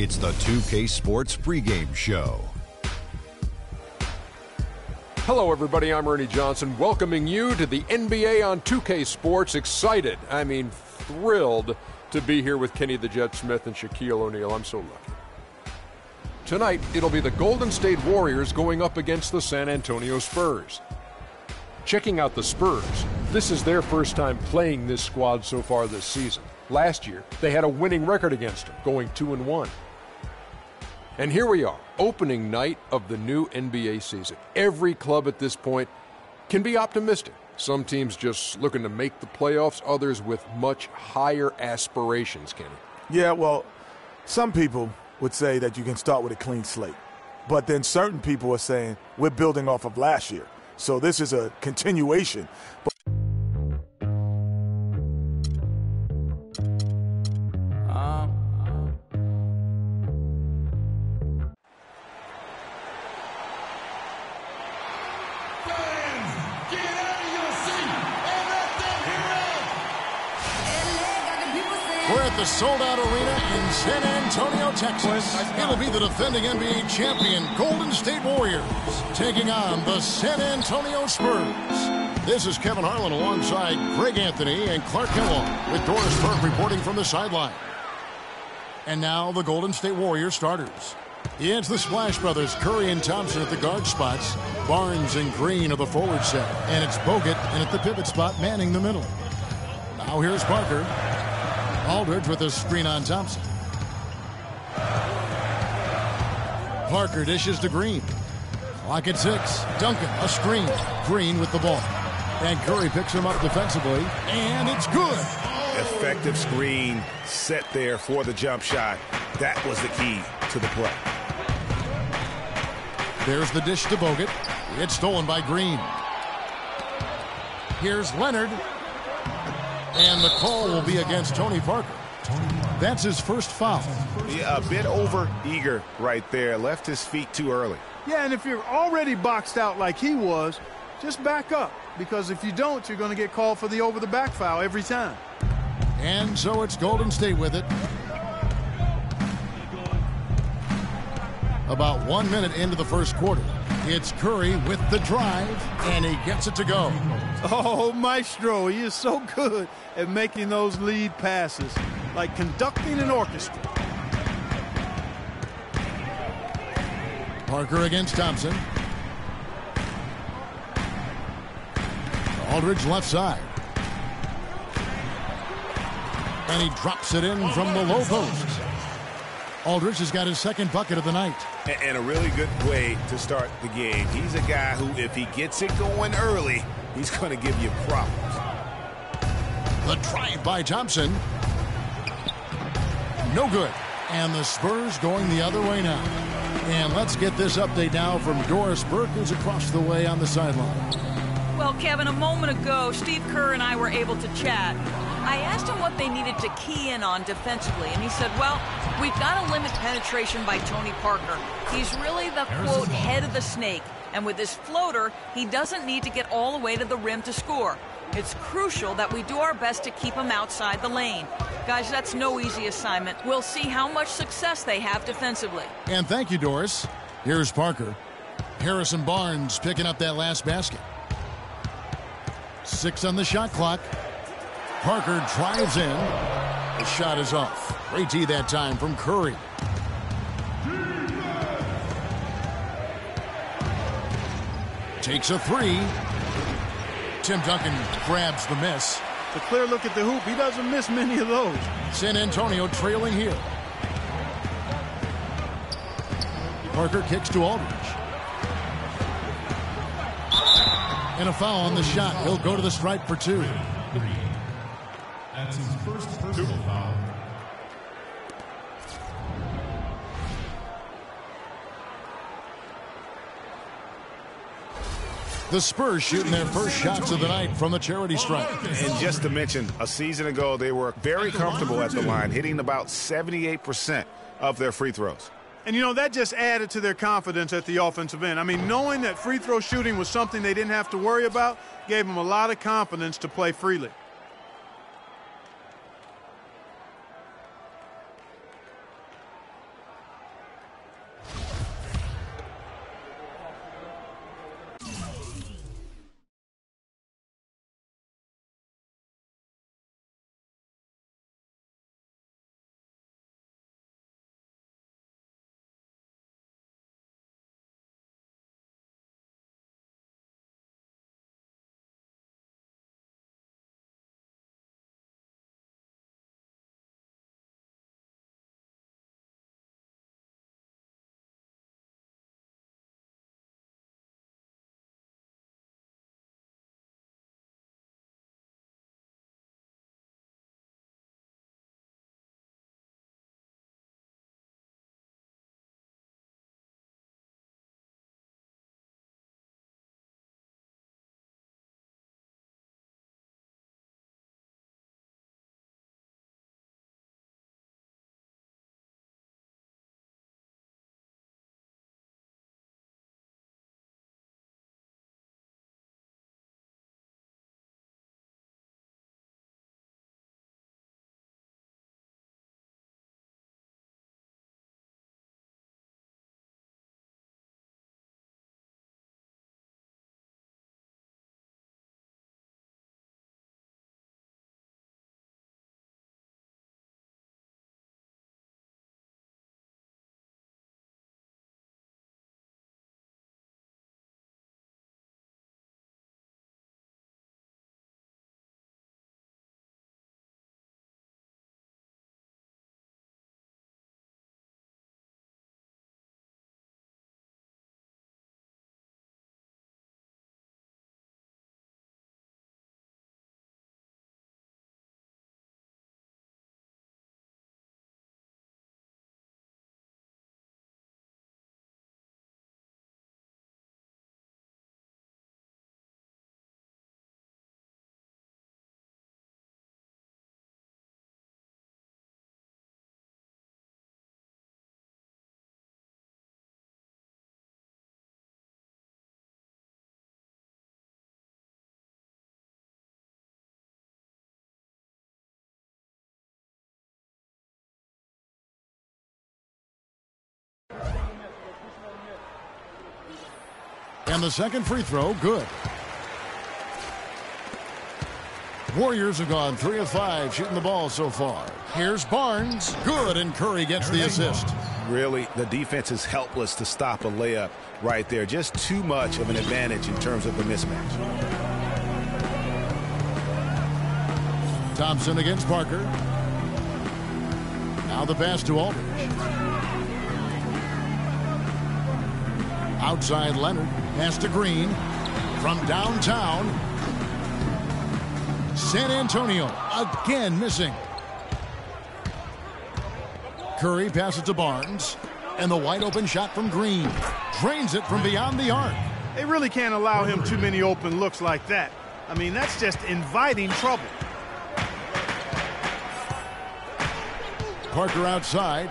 It's the 2K Sports pregame show. Hello, everybody. I'm Ernie Johnson, welcoming you to the NBA on 2K Sports. Excited, thrilled to be here with Kenny the Jet Smith and Shaquille O'Neal. I'm so lucky. Tonight, it'll be the Golden State Warriors going up against the San Antonio Spurs. Checking out the Spurs, this is their first time playing this squad so far this season. Last year, they had a winning record against them, going 2-1. And here we are, opening night of the new NBA season. Every club at this point can be optimistic. Some teams just looking to make the playoffs, others with much higher aspirations, Kenny. Yeah, well, some people would say that you can start with a clean slate. But then certain people are saying we're building off of last year. So this is a continuation. We're at the sold-out arena in San Antonio, Texas. It'll be the defending NBA champion Golden State Warriors taking on the San Antonio Spurs. This is Kevin Harlan alongside Greg Anthony and Clark Kellogg with Doris Burke reporting from the sideline. And now the Golden State Warriors starters. It's the Splash Brothers, Curry and Thompson at the guard spots. Barnes and Green are the forward set. And it's Bogut in at the pivot spot manning the middle. Now here's Parker. Aldridge with a screen on Thompson. Parker dishes to Green. Clock at 6. Duncan, a screen. Green with the ball. And Curry picks him up defensively. And it's good. Effective screen set there for the jump shot. That was the key to the play. There's the dish to Bogut. It's stolen by Green. Here's Leonard. And the call will be against Tony Parker. That's his first foul. Yeah, a bit over-eager right there. Left his feet too early. Yeah, and if you're already boxed out like he was, just back up. Because if you don't, you're going to get called for the over-the-back foul every time. And so it's Golden State with it. About 1 minute into the first quarter. It's Curry with the drive, and he gets it to go. Oh, Maestro, he is so good at making those lead passes, like conducting an orchestra. Parker against Thompson. Aldridge left side. And he drops it in from the low post. Aldridge has got his second bucket of the night. And a really good way to start the game. He's a guy who, if he gets it going early, he's going to give you problems. The drive by Thompson. No good. And the Spurs going the other way now. And let's get this update now from Doris Burke, who's across the way on the sideline. Well, Kevin, a moment ago, Steve Kerr and I were able to chat. I asked him what they needed to key in on defensively, and he said, well, we've got to limit penetration by Tony Parker. He's really the, quote, head of the snake, and with his floater, he doesn't need to get all the way to the rim to score. It's crucial that we do our best to keep him outside the lane. Guys, that's no easy assignment. We'll see how much success they have defensively. And thank you, Doris. Here's Parker. Harrison Barnes picking up that last basket. 6 on the shot clock. Parker drives in. The shot is off. Great D that time from Curry. Takes a 3. Tim Duncan grabs the miss. The clear look at the hoop. He doesn't miss many of those. San Antonio trailing here. Parker kicks to Aldridge. And a foul on the shot. He'll go to the stripe for 2. That's his first personal foul. The Spurs shooting their first shots of the night from the charity stripe. And just to mention, a season ago, they were very comfortable at the line, hitting about 78% of their free throws. And, you know, that just added to their confidence at the offensive end. I mean, knowing that free throw shooting was something they didn't have to worry about gave them a lot of confidence to play freely. And the second free throw, good. Warriors have gone 3 of 5 shooting the ball so far. Here's Barnes. Good, and Curry gets the assist. Really, the defense is helpless to stop a layup right there. Just too much of an advantage in terms of the mismatch. Thompson against Parker. Now the pass to Aldridge. Outside Leonard. Pass to Green. From downtown. San Antonio again missing. Curry passes to Barnes. And the wide open shot from Green. Drains it from beyond the arc. They really can't allow him too many open looks like that. I mean, that's just inviting trouble. Parker outside.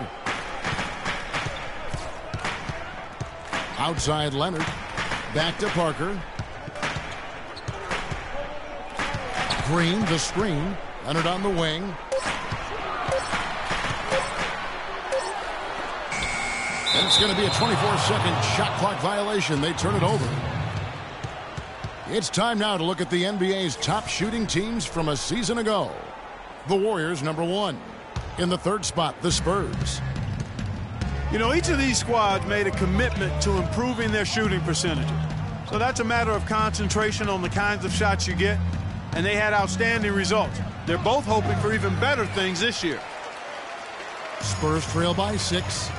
Outside Leonard. Back to Parker. Green, the screen. Leonard on the wing. And it's going to be a 24-second shot clock violation. They turn it over. It's time now to look at the NBA's top shooting teams from a season ago. The Warriors, number 1. In the third spot, the Spurs. You know, each of these squads made a commitment to improving their shooting percentages. So that's a matter of concentration on the kinds of shots you get, and they had outstanding results. They're both hoping for even better things this year. Spurs trail by 6.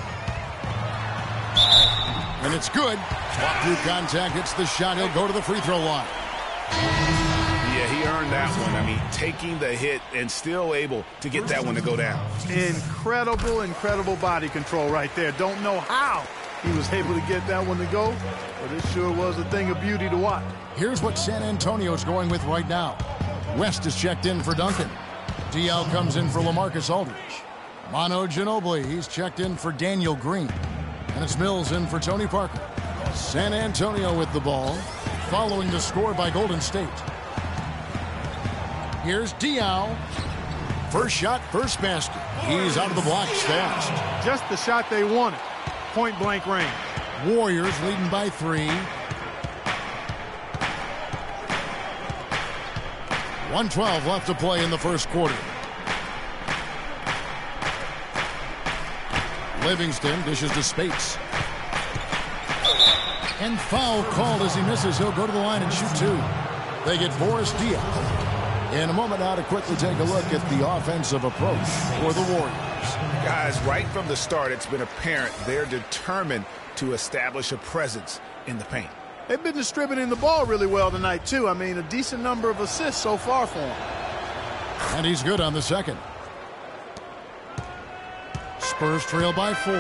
And it's good. Swap through contact, hits the shot. He'll go to the free throw line. Yeah, he earned that one. I mean, taking the hit and still able to get that one to go down. Incredible body control right there. Don't know how he was able to get that one to go, but it sure was a thing of beauty to watch. Here's what San Antonio's going with right now. West is checked in for Duncan. DL comes in for LaMarcus Aldridge. Manu Ginobili, he's checked in for Daniel Green. And it's Mills in for Tony Parker. San Antonio with the ball, following the score by Golden State. Here's Diaw. First shot, first basket. He's out of the blocks fast. Just the shot they wanted. Point blank range. Warriors leading by 3. 1:12 left to play in the first quarter. Livingston dishes to Spates. And foul called as he misses. He'll go to the line and shoot 2. They get Boris Diaw. In a moment now to quickly take a look at the offensive approach for the Warriors. Guys, right from the start, it's been apparent they're determined to establish a presence in the paint. They've been distributing the ball really well tonight, too. I mean, a decent number of assists so far for him. And he's good on the second. Spurs trail by 4.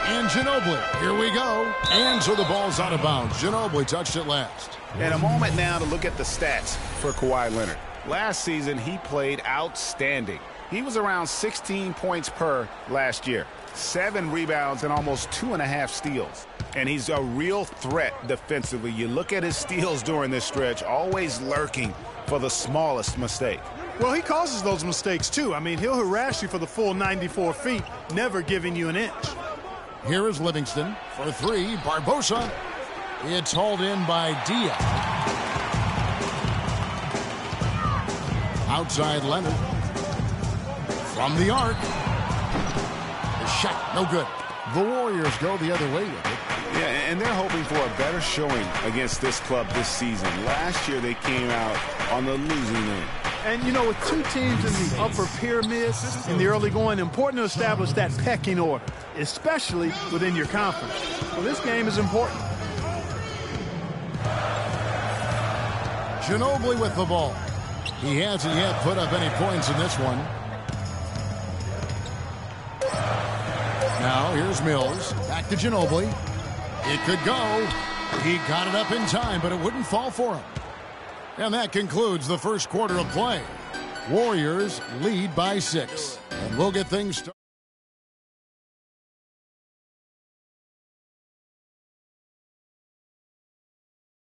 And Ginobili, here we go. And so the ball's out of bounds. Ginobili touched it last. And a moment now to look at the stats for Kawhi Leonard. Last season, he played outstanding. He was around 16 points per last year. 7 rebounds and almost 2.5 steals. And he's a real threat defensively. You look at his steals during this stretch, always lurking for the smallest mistake. Well, he causes those mistakes, too. I mean, he'll harass you for the full 94 feet, never giving you an inch. Here is Livingston for 3. Barbosa. It's hauled in by Diaw. Outside Leonard. From the arc. The shot, no good. The Warriors go the other way with it. Yeah, and they're hoping for a better showing against this club this season. Last year, they came out on the losing end. And, you know, with 2 teams in the upper pyramid in the early going, important to establish that pecking order, especially within your conference. So this game is important. Ginobili with the ball. He hasn't yet put up any points in this one. Now here's Mills. Back to Ginobili. It could go. He got it up in time, but it wouldn't fall for him. And that concludes the first quarter of play. Warriors lead by 6. And we'll get things started.